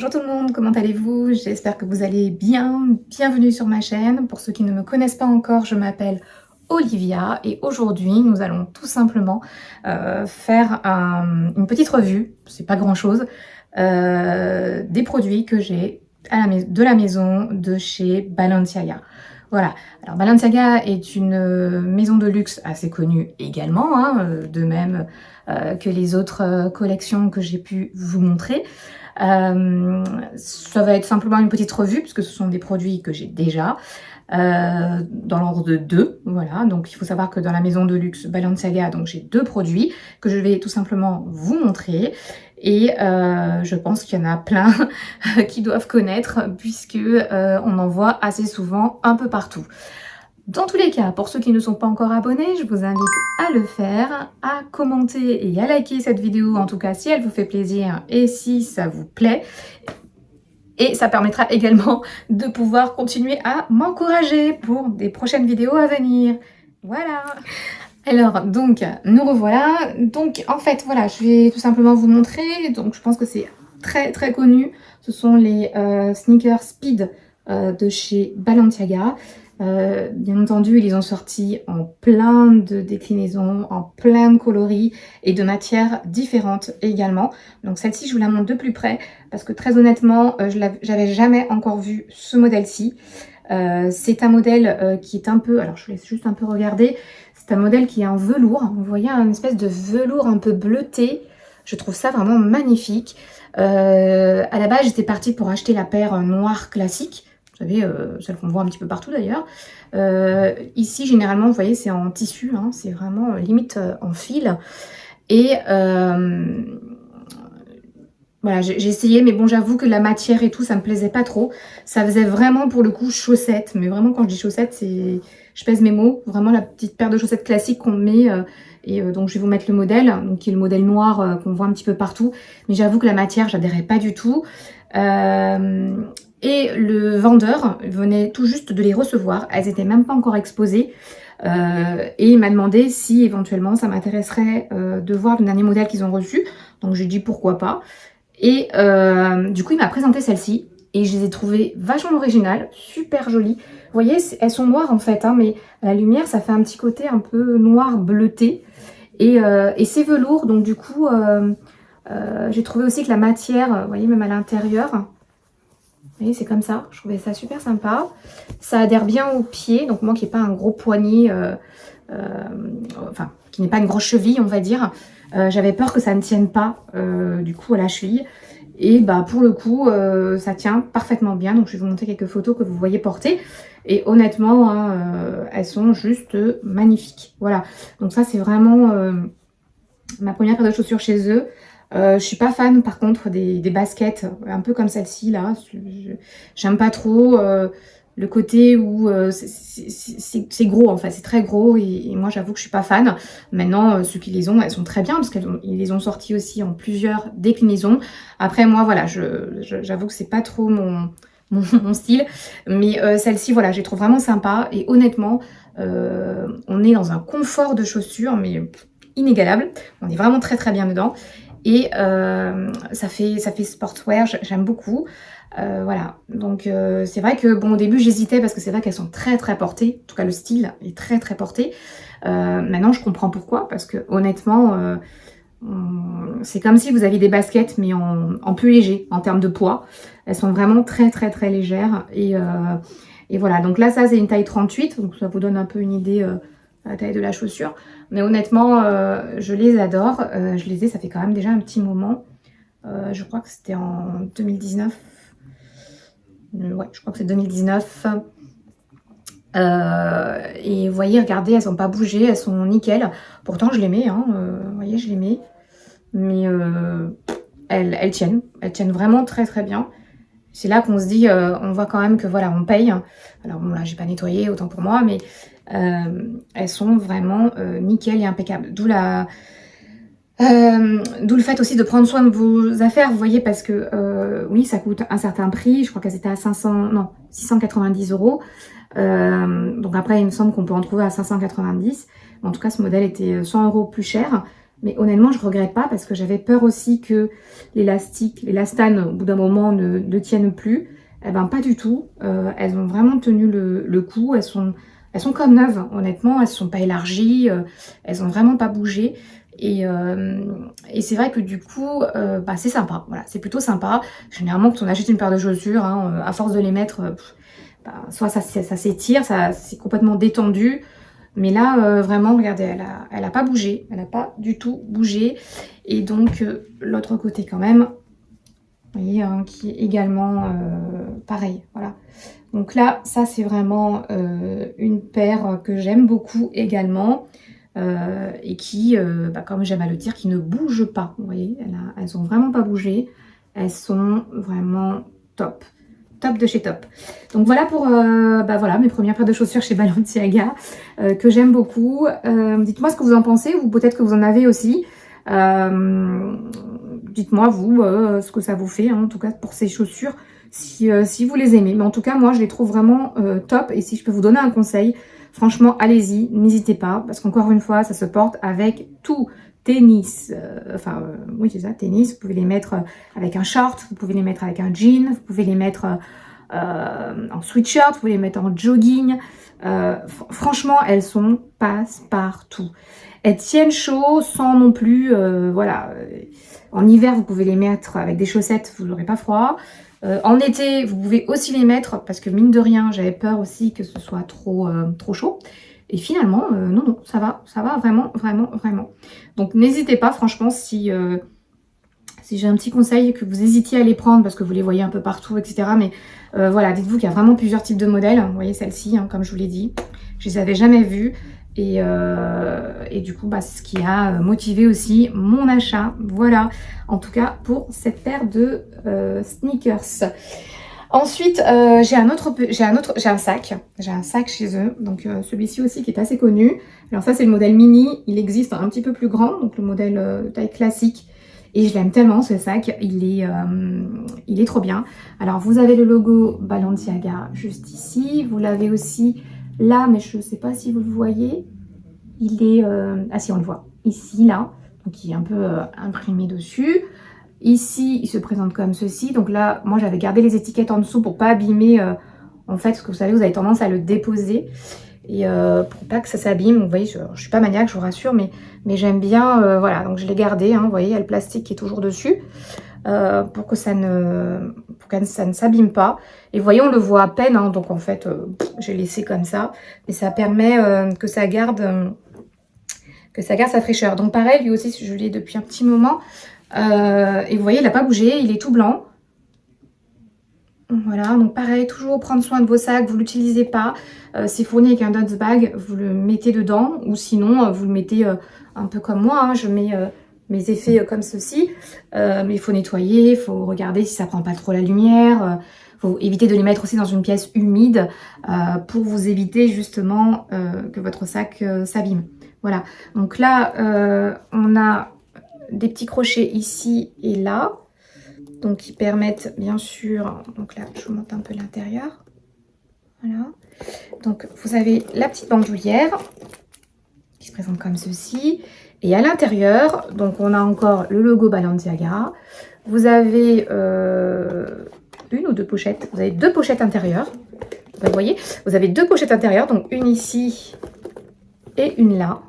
Bonjour tout le monde, comment allez-vous? J'espère que vous allez bien. Bienvenue sur ma chaîne. Pour ceux qui ne me connaissent pas encore, je m'appelle Olivia et aujourd'hui nous allons tout simplement faire une petite revue, c'est pas grand chose, des produits que j'ai de la maison de chez Balenciaga. Voilà, alors Balenciaga est une maison de luxe assez connue également, hein, de même que les autres collections que j'ai pu vous montrer. Ça va être simplement une petite revue puisque ce sont des produits que j'ai déjà dans l'ordre de 2, voilà. Donc il faut savoir que dans la maison de luxe Balenciaga, donc j'ai 2 produits que je vais tout simplement vous montrer et je pense qu'il y en a plein qui doivent connaître puisque on en voit assez souvent un peu partout. Dans tous les cas, pour ceux qui ne sont pas encore abonnés, je vous invite à le faire, à commenter et à liker cette vidéo, en tout cas si elle vous fait plaisir et si ça vous plaît. Et ça permettra également de pouvoir continuer à m'encourager pour des prochaines vidéos à venir. Voilà. Alors, donc, nous revoilà. Donc, en fait, voilà, je vais tout simplement vous montrer. Donc, je pense que c'est très, très connu. Ce sont les sneakers Speed de chez Balenciaga. Bien entendu, ils ont sorti en plein de déclinaisons, en plein de coloris et de matières différentes également. Donc celle-ci, je vous la montre de plus près parce que très honnêtement, j'avais jamais encore vu ce modèle-ci. C'est un modèle qui est un peu, alors je vous laisse juste un peu regarder, c'est un modèle qui est en velours. Vous voyez, une espèce de velours un peu bleuté. Je trouve ça vraiment magnifique. À la base, j'étais partie pour acheter la paire noire classique. Vous savez, celle qu'on voit un petit peu partout d'ailleurs. Ici, généralement, vous voyez, c'est en tissu, hein, c'est vraiment limite en fil. Et voilà, j'ai essayé, mais bon, j'avoue que la matière et tout, ça me plaisait pas trop. Ça faisait vraiment, pour le coup, chaussettes. Mais vraiment, quand je dis chaussettes, c'est... Je pèse mes mots. Vraiment la petite paire de chaussettes classiques qu'on met. Donc, je vais vous mettre le modèle, donc, qui est le modèle noir qu'on voit un petit peu partout. Mais j'avoue que la matière, j'adhérais pas du tout. Et le vendeur venait tout juste de les recevoir. Elles n'étaient même pas encore exposées. Et il m'a demandé si éventuellement ça m'intéresserait de voir le dernier modèle qu'ils ont reçu. Donc j'ai dit pourquoi pas. Et du coup il m'a présenté celle-ci. Et je les ai trouvées vachement originales, super jolies. Vous voyez, elles sont noires en fait, hein, mais à la lumière ça fait un petit côté un peu noir bleuté. Et c'est velours, donc du coup j'ai trouvé aussi que la matière, vous voyez, même à l'intérieur, vous voyez, c'est comme ça. Je trouvais ça super sympa. Ça adhère bien au pied. Donc moi qui n'ai pas un gros poignet, enfin qui n'ai pas une grosse cheville, on va dire, j'avais peur que ça ne tienne pas du coup à la cheville. Et bah pour le coup, ça tient parfaitement bien. Donc je vais vous montrer quelques photos que vous voyez porter. Et honnêtement, hein, elles sont juste magnifiques. Voilà. Donc ça c'est vraiment ma première paire de chaussures chez eux. Je suis pas fan par contre des baskets un peu comme celle-ci là. J'aime pas trop le côté où c'est gros en fait, c'est très gros et moi j'avoue que je suis pas fan. Maintenant ceux qui les ont, elles sont très bien parce qu'ils les ont sortis aussi en plusieurs déclinaisons. Après moi voilà, j'avoue que c'est pas trop mon style, mais celle-ci voilà, je les trouve vraiment sympa et honnêtement on est dans un confort de chaussures mais inégalable. On est vraiment très très bien dedans. Et ça fait sportswear, j'aime beaucoup. Voilà, donc c'est vrai que bon au début j'hésitais parce que c'est vrai qu'elles sont très très portées. En tout cas le style est très très porté. Maintenant je comprends pourquoi, parce que honnêtement c'est comme si vous aviez des baskets mais en plus léger en termes de poids. Elles sont vraiment très très très légères. Et voilà, donc là ça c'est une taille 38, donc ça vous donne un peu une idée la taille de la chaussure. Mais honnêtement, je les adore. Je les ai, ça fait quand même déjà un petit moment. Je crois que c'était en 2019. Ouais, je crois que c'est 2019. Et vous voyez, regardez, elles n'ont pas bougé, elles sont nickel. Pourtant, je les mets, hein, vous voyez, je les mets. Mais elles tiennent vraiment très très bien. C'est là qu'on se dit, on voit quand même que voilà, on paye. Alors bon, là, j'ai pas nettoyé, autant pour moi, mais elles sont vraiment nickel et impeccables. D'où le fait aussi de prendre soin de vos affaires, vous voyez, parce que oui, ça coûte un certain prix. Je crois qu'elles étaient à 690 €. Donc après, il me semble qu'on peut en trouver à 590. En tout cas, ce modèle était 100 € plus cher. Mais honnêtement, je regrette pas parce que j'avais peur aussi que l'élastique, l'élastane, au bout d'un moment, ne tienne plus. Eh ben, pas du tout. Elles ont vraiment tenu le coup. Elles sont comme neuves, honnêtement. Elles ne sont pas élargies. Elles ont vraiment pas bougé. Et c'est vrai que du coup, bah, c'est sympa. Voilà, c'est plutôt sympa. Généralement, quand on achète une paire de chaussures, hein, à force de les mettre, bah, soit ça s'étire, c'est complètement détendu. Mais là, vraiment, regardez, elle a pas bougé. Elle n'a pas du tout bougé. Et donc, l'autre côté quand même, vous voyez, hein, qui est également pareil. Voilà. Donc là, ça, c'est vraiment une paire que j'aime beaucoup également. Et qui, bah, comme j'aime à le dire, qui ne bouge pas. Vous voyez, elles ont vraiment pas bougé. Elles sont vraiment top. Top de chez top. Donc voilà pour bah voilà, mes premières paires de chaussures chez Balenciaga que j'aime beaucoup. Dites-moi ce que vous en pensez, ou peut-être que vous en avez aussi. Dites-moi vous ce que ça vous fait, hein, en tout cas pour ces chaussures, si vous les aimez. Mais en tout cas, moi je les trouve vraiment top. Et si je peux vous donner un conseil, franchement, allez-y, n'hésitez pas, parce qu'encore une fois, ça se porte avec tout. Tennis, oui c'est ça, tennis, vous pouvez les mettre avec un short, vous pouvez les mettre avec un jean, vous pouvez les mettre en sweatshirt, vous pouvez les mettre en jogging. Franchement, elles sont passe-partout. Elles tiennent chaud sans non plus, voilà. En hiver, vous pouvez les mettre avec des chaussettes, vous n'aurez pas froid. En été, vous pouvez aussi les mettre, parce que mine de rien, j'avais peur aussi que ce soit trop chaud. Et finalement, non, ça va vraiment, vraiment, vraiment. Donc n'hésitez pas, franchement, si j'ai un petit conseil, que vous hésitiez à les prendre, parce que vous les voyez un peu partout, etc. Mais voilà, dites-vous qu'il y a vraiment plusieurs types de modèles. Vous voyez celle-ci, hein, comme je vous l'ai dit. Je les avais jamais vues. Et du coup, bah, c'est ce qui a motivé aussi mon achat. Voilà, en tout cas pour cette paire de sneakers. Ensuite, j'ai un sac. J'ai un sac chez eux. Donc celui-ci aussi qui est assez connu. Alors ça, c'est le modèle mini. Il existe un petit peu plus grand, donc le modèle taille classique. Et je l'aime tellement ce sac. Il est trop bien. Alors vous avez le logo Balenciaga juste ici. Vous l'avez aussi là, mais je ne sais pas si vous le voyez. Il est... ah si, on le voit. Ici, là. Donc il est un peu imprimé dessus. Ici, il se présente comme ceci. Donc là, moi, j'avais gardé les étiquettes en dessous pour pas abîmer, en fait, parce que vous savez, vous avez tendance à le déposer. Et pour pas que ça s'abîme. Vous voyez, je suis pas maniaque, je vous rassure, mais j'aime bien, voilà. Donc je l'ai gardé, hein, vous voyez, il y a le plastique qui est toujours dessus. Pour que ça ne s'abîme pas. Et vous voyez, on le voit à peine, hein, donc en fait, j'ai laissé comme ça. Mais ça permet que ça garde sa fraîcheur. Donc pareil, lui aussi, je l'ai depuis un petit moment. Et vous voyez, il n'a pas bougé, il est tout blanc. Voilà, donc pareil, toujours prendre soin de vos sacs, vous ne l'utilisez pas. C'est fourni avec un dust bag, vous le mettez dedans. Ou sinon, vous le mettez un peu comme moi, hein, je mets mes effets comme ceci. Mais il faut nettoyer, il faut regarder si ça prend pas trop la lumière. Faut éviter de les mettre aussi dans une pièce humide pour vous éviter justement que votre sac s'abîme. Voilà, donc là, on a des petits crochets ici et là, donc qui permettent bien sûr, donc là je vous montre un peu l'intérieur, voilà, donc vous avez la petite bandoulière qui se présente comme ceci, et à l'intérieur, donc on a encore le logo Balenciaga, vous avez une ou deux pochettes, vous avez deux pochettes intérieures, vous voyez, vous avez deux pochettes intérieures, donc une ici et une là.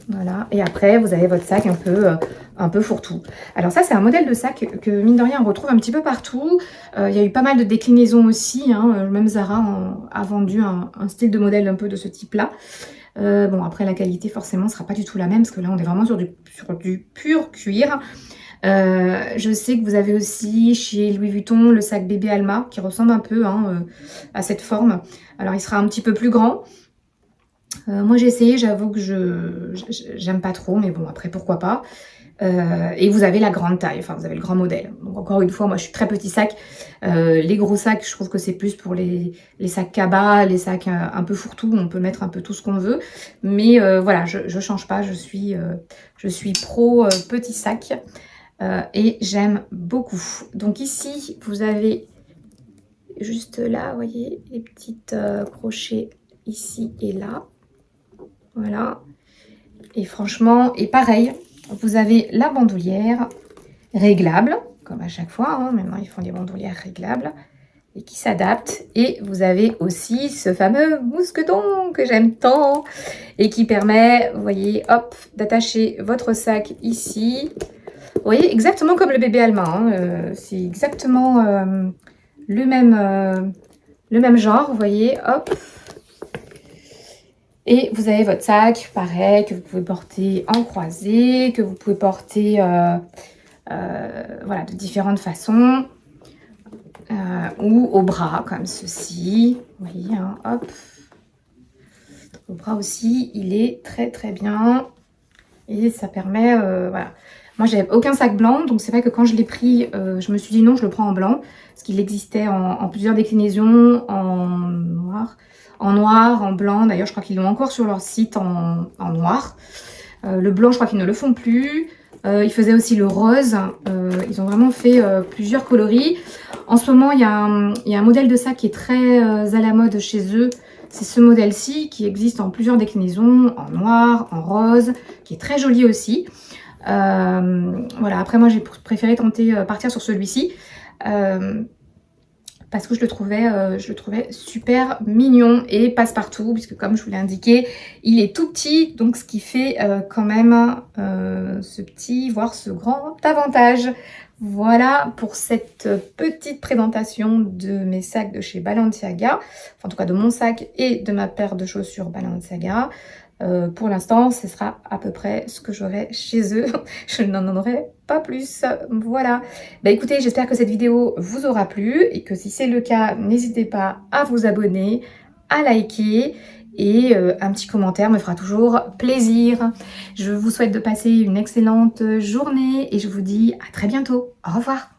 Voilà, et après vous avez votre sac un peu fourre-tout. Alors ça, c'est un modèle de sac que mine de rien on retrouve un petit peu partout. Il y a eu pas mal de déclinaisons aussi, hein. Même Zara a vendu un style de modèle un peu de ce type-là. Bon, après la qualité forcément ne sera pas du tout la même, parce que là on est vraiment sur du pur cuir. Je sais que vous avez aussi chez Louis Vuitton le sac bébé Alma qui ressemble un peu, hein, à cette forme. Alors il sera un petit peu plus grand. Moi j'ai essayé, j'avoue que j'aime pas trop, mais bon après pourquoi pas. Et vous avez la grande taille, enfin vous avez le grand modèle. Donc encore une fois, moi je suis très petit sac. Les gros sacs, je trouve que c'est plus pour les sacs cabas, les sacs un peu fourre-tout, on peut mettre un peu tout ce qu'on veut. Mais voilà, je change pas, je suis pro petit sac et j'aime beaucoup. Donc ici, vous avez juste là, vous voyez, les petites crochets ici et là. Voilà. Et franchement, et pareil, vous avez la bandoulière réglable, comme à chaque fois, hein, maintenant ils font des bandoulières réglables et qui s'adaptent. Et vous avez aussi ce fameux mousqueton que j'aime tant et qui permet, vous voyez, hop, d'attacher votre sac ici. Vous voyez, exactement comme le bébé allemand, hein, c'est exactement le même genre, vous voyez, hop. Et vous avez votre sac, pareil, que vous pouvez porter en croisée, que vous pouvez porter voilà, de différentes façons. Ou au bras, comme ceci. Vous voyez, hein, hop. Au bras aussi, il est très très bien. Et ça permet, voilà. Moi, j'avais aucun sac blanc, donc c'est vrai que quand je l'ai pris, je me suis dit non, je le prends en blanc. Parce qu'il existait en plusieurs déclinaisons, en noir, en blanc. D'ailleurs, je crois qu'ils l'ont encore sur leur site en noir. Le blanc, je crois qu'ils ne le font plus. Ils faisaient aussi le rose. Ils ont vraiment fait plusieurs coloris. En ce moment, il y a un modèle de sac qui est très à la mode chez eux. C'est ce modèle-ci qui existe en plusieurs déclinaisons, en noir, en rose, qui est très joli aussi. Voilà, après moi j'ai préféré tenter partir sur celui-ci. Parce que je le trouvais super mignon et passe-partout, puisque comme je vous l'ai indiqué, il est tout petit, donc ce qui fait quand même ce petit, voire ce grand avantage. Voilà pour cette petite présentation de mes sacs de chez Balenciaga, enfin en tout cas de mon sac et de ma paire de chaussures Balenciaga. Pour l'instant, ce sera à peu près ce que j'aurai chez eux. Je n'en aurai pas plus. Voilà. Bah écoutez, j'espère que cette vidéo vous aura plu et que si c'est le cas, n'hésitez pas à vous abonner, à liker et un petit commentaire me fera toujours plaisir. Je vous souhaite de passer une excellente journée et je vous dis à très bientôt. Au revoir.